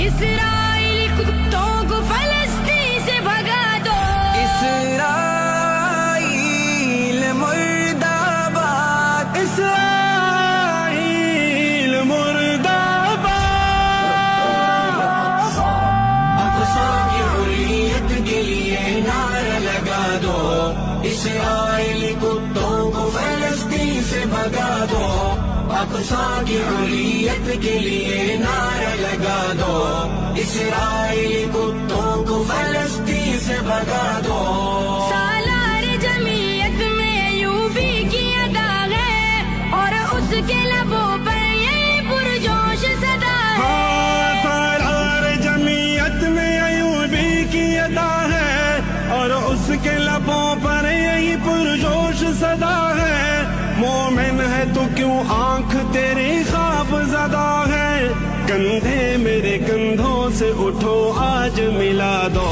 اسرائیلی کتوں کو فلسطین سے بھگا دو، اسرائیل مرد آباد، اسرائیل مرد آباد، اقصی کی حریت کے لیے نعرہ لگا دو، اسرائیلی کتوں کو فلسطین سے بھگا دو، اقصی کی حریت کے لیے نعرہ لگا دو، اسرائیلی کتوں کو فلسطین سے بھگا دو۔ سالار جمعیت میں ایوبی کی ادا ہے اور اس کے لبوں پر یہی پرجوش صدا ہے، ہاں، سالار جمعیت میں ایوبی کی ادا ہے اور اس کے لبوں پر یہی پرجوش صدا ہے، مومن ہے تو کیوں آنکھ تیری خواب زدہ ہے، کندھے میرے کندھوں سے اٹھو آج ملا دو۔